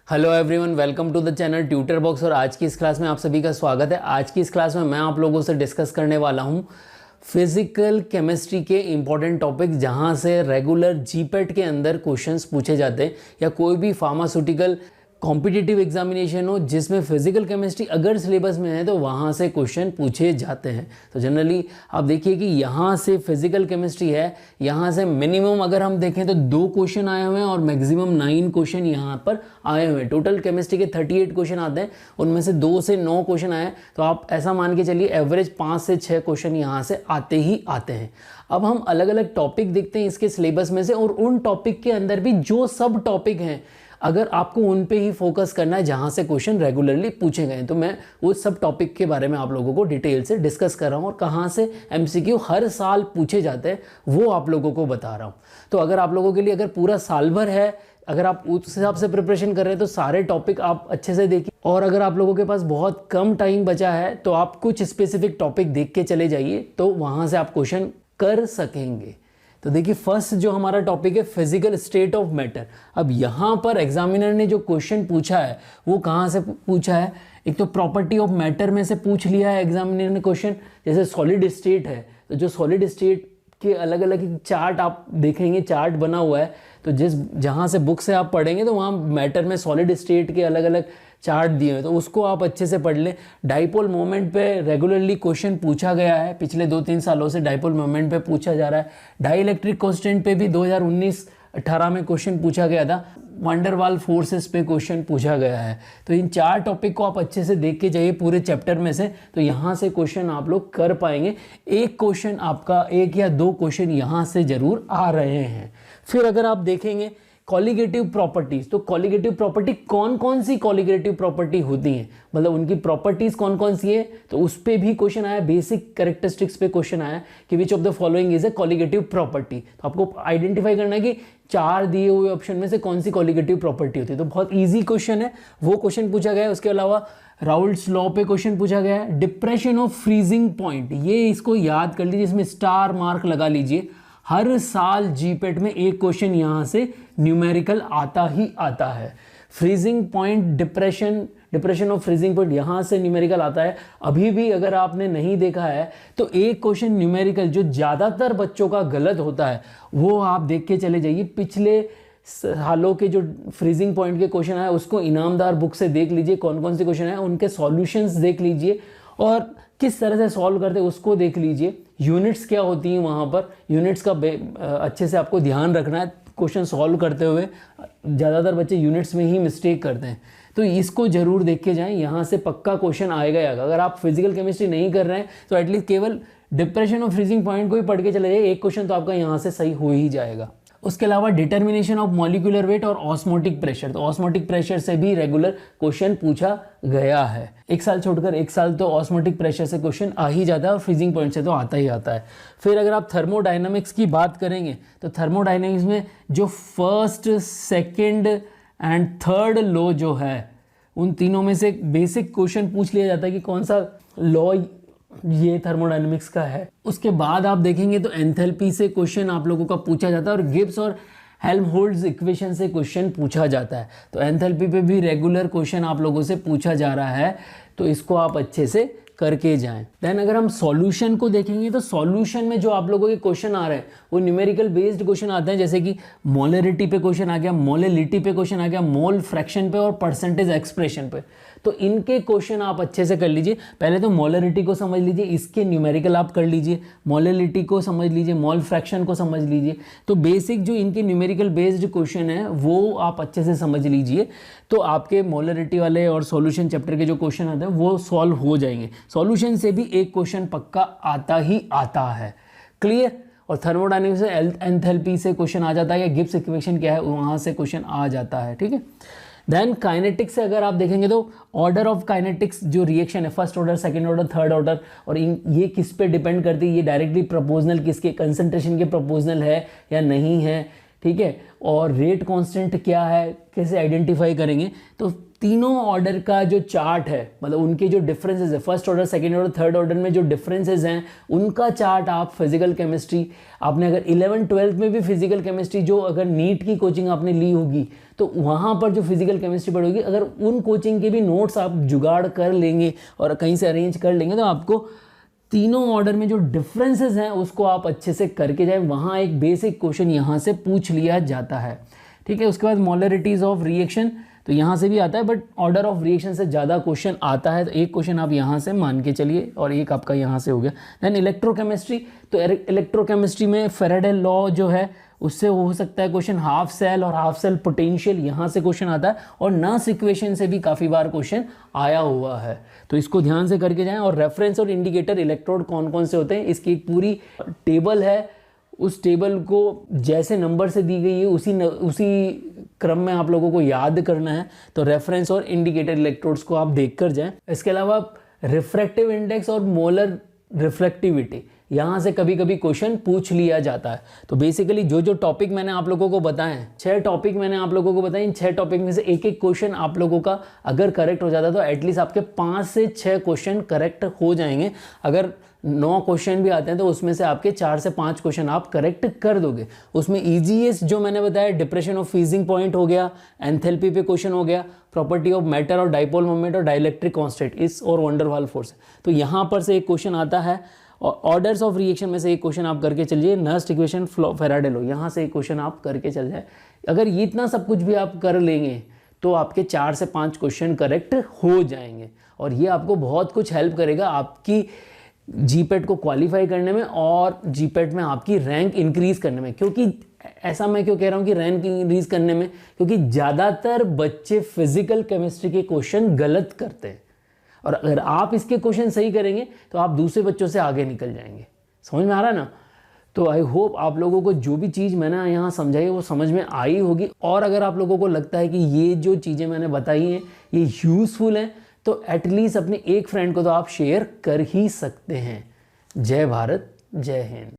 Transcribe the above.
Hello everyone, welcome to the channel Tutor Box. और आज की इस क्लास में आप सभी का स्वागत है। आज की इस क्लास में मैं आप लोगों से डिस्कस करने वाला हूं फिजिकल केमिस्ट्री के इंपॉर्टेंट टॉपिक, जहां से रेगुलर जीपेट के अंदर क्वेश्चंस पूछे जाते हैं, या कोई भी फार्मास्यूटिकल कॉम्पिटिटिव एग्जामिनेशन हो जिसमें फिजिकल केमिस्ट्री अगर सिलेबस में है तो वहाँ से क्वेश्चन पूछे जाते हैं। तो जनरली आप देखिए कि यहाँ से फिजिकल केमिस्ट्री है, यहाँ से मिनिमम अगर हम देखें तो 2 क्वेश्चन आए हुए हैं और मैक्सिमम 9 क्वेश्चन यहाँ पर आए हुए हैं। टोटल केमिस्ट्री के 38 क्वेश्चन आते हैं, उनमें से 2 से 9 क्वेश्चन आए, तो आप ऐसा मान के चलिए एवरेज 5 से 6 क्वेश्चन यहाँ से आते ही आते हैं। अब हम अलग अलग टॉपिक देखते हैं इसके सिलेबस में से, और उन टॉपिक के अंदर भी जो सब टॉपिक हैं अगर आपको उन पे ही फोकस करना है जहां से क्वेश्चन रेगुलरली पूछे गए, तो मैं वो सब टॉपिक के बारे में आप लोगों को डिटेल से डिस्कस कर रहा हूं, और कहां से एमसीक्यू हर साल पूछे जाते हैं वो आप लोगों को बता रहा हूं। तो अगर आप लोगों के लिए अगर पूरा साल भर है, अगर आप उस हिसाब से प्रिपरेशन कर रहे हैं तो सारे टॉपिक आप अच्छे से देखिए, और अगर आप लोगों के पास बहुत कम टाइम बचा है तो आप कुछ स्पेसिफिक टॉपिक देख के चले जाइए, तो वहां से आप क्वेश्चन कर सकेंगे। तो देखिए, फर्स्ट जो हमारा टॉपिक है फिजिकल स्टेट ऑफ मैटर। अब यहाँ पर एग्जामिनर ने जो क्वेश्चन पूछा है वो कहाँ से पूछा है? एक तो प्रॉपर्टी ऑफ मैटर में से पूछ लिया है एग्जामिनर ने क्वेश्चन। जैसे सॉलिड स्टेट है, तो जो सॉलिड स्टेट के अलग अलग चार्ट आप देखेंगे, चार्ट बना हुआ है, तो जहाँ से बुक से आप पढ़ेंगे तो वहाँ मैटर में सॉलिड स्टेट के अलग अलग चार्ट दिए हैं, तो उसको आप अच्छे से पढ़ लें। डाइपोल मोमेंट पे रेगुलरली क्वेश्चन पूछा गया है, पिछले 2-3 सालों से डाइपोल मोमेंट पे पूछा जा रहा है। डाई इलेक्ट्रिक कांस्टेंट पे भी 2019-18 में क्वेश्चन पूछा गया था। वंडरवाल फोर्सेस पे क्वेश्चन पूछा गया है। तो इन 4 टॉपिक को आप अच्छे से देख के जाइए पूरे चैप्टर में से, तो यहाँ से क्वेश्चन आप लोग कर पाएंगे। एक क्वेश्चन आपका, 1 या 2 क्वेश्चन यहाँ से जरूर आ रहे हैं। फिर अगर आप देखेंगे कॉलिगेटिव प्रॉपर्टीज, तो कॉलिगेटिव प्रॉपर्टी कौन कौन सी कॉलिगेटिव प्रॉपर्टी होती हैं, मतलब उनकी प्रॉपर्टीज कौन कौन सी है, तो उस पे भी क्वेश्चन आया। बेसिक कैरेक्टरिस्टिक्स पे क्वेश्चन आया कि which of the following is a colligative property. तो आपको आइडेंटिफाई करना है कि 4 दिए हुए ऑप्शन में से कौन सी कॉलिगेटिव प्रॉपर्टी होती है। तो बहुत ईजी क्वेश्चन है, वो क्वेश्चन पूछा गया है। उसके अलावा राउल्ट्स लॉ पे क्वेश्चन पूछा गया है। डिप्रेशन ऑफ फ्रीजिंग पॉइंट, ये इसको याद कर लीजिए, इसमें स्टार मार्क लगा लीजिए। हर साल जीपेट में एक क्वेश्चन यहां से न्यूमेरिकल आता ही आता है। Freezing point, depression of freezing point, यहां से न्यूमेरिकल आता है। अभी भी अगर आपने नहीं देखा है तो एक क्वेश्चन न्यूमेरिकल जो ज्यादातर बच्चों का गलत होता है वो आप देख के चले जाइए। पिछले सालों के जो फ्रीजिंग पॉइंट के क्वेश्चन आए उसको इनामदार बुक से देख लीजिए, कौन कौन से क्वेश्चन है, उनके सॉल्यूशंस देख लीजिए और किस तरह से सॉल्व करते हैं उसको देख लीजिए। यूनिट्स क्या होती हैं वहाँ पर, यूनिट्स का अच्छे से आपको ध्यान रखना है क्वेश्चन सॉल्व करते हुए। ज़्यादातर बच्चे यूनिट्स में ही मिस्टेक करते हैं, तो इसको जरूर देख के जाएं, यहाँ से पक्का क्वेश्चन आएगा ही आएगा। अगर आप फिजिकल केमिस्ट्री नहीं कर रहे हैं तो एटलीस्ट केवल डिप्रेशन और फ्रीजिंग पॉइंट को ही पढ़ के चले जाइए, एक क्वेश्चन तो आपका यहाँ से सही हो ही जाएगा। उसके अलावा डिटर्मिनेशन ऑफ मॉलिक्यूलर वेट और ऑस्मोटिक प्रेशर, तो ऑस्मोटिक प्रेशर से भी रेगुलर क्वेश्चन पूछा गया है। एक साल छोड़कर एक साल तो ऑस्मोटिक प्रेशर से क्वेश्चन आ ही जाता है, और फ्रीजिंग पॉइंट से तो आता ही आता है। फिर अगर आप थर्मोडायनामिक्स की बात करेंगे तो थर्मोडायनामिक्स में जो first, second and third law जो है, उन तीनों में से बेसिक क्वेश्चन पूछ लिया जाता है कि कौन सा लॉ ये थर्मोडायनेमिक्स का है। उसके बाद आप देखेंगे तो एंथैल्पी से क्वेश्चन आप लोगों का पूछा जाता है, और गिब्स और हेल्महोल्ट्ज इक्वेशन से क्वेश्चन पूछा जाता है। तो एंथैल्पी पे भी रेगुलर क्वेश्चन आप लोगों से पूछा जा रहा है, तो इसको आप अच्छे से करके जाएं। देन अगर हम सॉल्यूशन को देखेंगे तो सॉल्यूशन में जो आप लोगों के क्वेश्चन आ रहे हैं वो न्यूमेरिकल बेस्ड क्वेश्चन आते हैं, जैसे कि मोलरिटी पे क्वेश्चन आ गया, मोलेलिटी पे क्वेश्चन आ गया, मोल फ्रैक्शन पे और परसेंटेज एक्सप्रेशन पे। तो इनके क्वेश्चन आप अच्छे से कर लीजिए। पहले तो मोलरिटी को समझ लीजिए, इसके न्यूमेरिकल आप कर लीजिए, मोलेलिटी को समझ लीजिए, मोल फ्रैक्शन को समझ लीजिए। तो बेसिक जो इनके न्यूमेरिकल बेस्ड क्वेश्चन है वो आप अच्छे से समझ लीजिए, तो आपके मोलरिटी वाले और सॉल्यूशन चैप्टर के जो क्वेश्चन आते हैं वो सॉल्व हो जाएंगे। सॉल्यूशन से भी एक क्वेश्चन पक्का आता ही आता है। क्लियर? और थर्मोडायनेमिक्स से एंथैल्पी से क्वेश्चन आ जाता है, या गिब्स इक्वेशन क्या है वहां से क्वेश्चन आ जाता है। ठीक है। देन काइनेटिक्स से अगर आप देखेंगे तो ऑर्डर ऑफ काइनेटिक्स जो रिएक्शन है, first order, second order, third order, और ये किस पे डिपेंड करती है, ये डायरेक्टली प्रोपोर्शनल किसके, कंसंट्रेशन के प्रोपोर्शनल है या नहीं है। ठीक है। और रेट कांस्टेंट क्या है, कैसे आइडेंटिफाई करेंगे, तो तीनों ऑर्डर का जो चार्ट है, मतलब उनके जो डिफरेंसेस है, first order, second order, third order में जो डिफरेंसेस हैं उनका चार्ट आप फिजिकल केमिस्ट्री, आपने अगर 11th-12th में भी फिजिकल केमिस्ट्री जो अगर नीट की कोचिंग आपने ली होगी तो वहाँ पर जो फिजिकल केमिस्ट्री पढ़ोगी, अगर उन कोचिंग के भी नोट्स आप जुगाड़ कर लेंगे और कहीं से अरेंज कर लेंगे तो आपको तीनों ऑर्डर में जो डिफरेंसेस हैं उसको आप अच्छे से करके जाए। वहाँ एक बेसिक क्वेश्चन यहाँ से पूछ लिया जाता है, ठीक है। उसके बाद मोलरिटीज़ ऑफ रिएक्शन, तो यहाँ से भी आता है, बट ऑर्डर ऑफ रिएक्शन से ज़्यादा क्वेश्चन आता है, तो एक क्वेश्चन आप यहाँ से मान के चलिए और एक आपका यहाँ से हो गया। देन इलेक्ट्रोकेमिस्ट्री, तो इलेक्ट्रोकेमिस्ट्री में फेराडे लॉ जो है उससे हो सकता है क्वेश्चन, हाफ सेल और हाफ सेल पोटेंशियल यहाँ से क्वेश्चन आता है, और नर्स इक्वेशन से भी काफ़ी बार क्वेश्चन आया हुआ है, तो इसको ध्यान से करके जाएं। और रेफरेंस और इंडिकेटर इलेक्ट्रोड कौन कौन से होते हैं इसकी एक पूरी टेबल है, उस टेबल को जैसे नंबर से दी गई है उसी क्रम में आप लोगों को याद करना है, तो रेफरेंस और इंडिकेटर इलेक्ट्रोड्स को आप देख कर जाएं। इसके अलावा रिफ्रैक्टिव इंडेक्स और मोलर रिफ्लेक्टिविटी, यहाँ से कभी कभी क्वेश्चन पूछ लिया जाता है। तो बेसिकली जो टॉपिक मैंने आप लोगों को बताए, 6 टॉपिक मैंने आप लोगों को बताए, इन 6 टॉपिक में से एक एक क्वेश्चन आप लोगों का अगर करेक्ट हो जाता तो एटलीस्ट आपके 5 से 6 क्वेश्चन करेक्ट हो जाएंगे। अगर 9 क्वेश्चन भी आते हैं तो उसमें से आपके 4 से 5 क्वेश्चन आप करेक्ट कर दोगे। उसमें ईजीएस्ट जो मैंने बताया, डिप्रेशन ऑफ फ्रीजिंग पॉइंट हो गया, एंथैल्पी पे क्वेश्चन हो गया, प्रॉपर्टी ऑफ मैटर और डाइपोल मोमेंट और डाइलेक्ट्रिक कांस्टेंट इस और वंडर वाल फोर्स, तो यहाँ पर से एक क्वेश्चन आता है। और ऑर्डर्स ऑफ रिएक्शन में से एक क्वेश्चन आप करके चलिए, नर्स्ट इक्वेशन, फेराडे लॉ, यहाँ से एक क्वेश्चन आप करके चल जाए। अगर ये इतना सब कुछ भी आप कर लेंगे तो आपके 4 से 5 क्वेश्चन करेक्ट हो जाएंगे, और ये आपको बहुत कुछ हेल्प करेगा आपकी जीपेट को क्वालिफाई करने में और जीपेट में आपकी रैंक इंक्रीज करने में। क्योंकि ऐसा मैं क्यों कह रहा हूँ कि रैंक इंक्रीज करने में, क्योंकि ज़्यादातर बच्चे फिजिकल केमिस्ट्री के क्वेश्चन गलत करते हैं, और अगर आप इसके क्वेश्चन सही करेंगे तो आप दूसरे बच्चों से आगे निकल जाएंगे। समझ में आ रहा है ना? तो आई होप आप लोगों को जो भी चीज़ मैंने यहाँ समझाई वो समझ में आई होगी, और अगर आप लोगों को लगता है कि ये जो चीज़ें मैंने बताई हैं ये यूज़फुल हैं तो एटलीस्ट अपने एक फ्रेंड को तो आप शेयर कर ही सकते हैं। जय भारत, जय हिंद।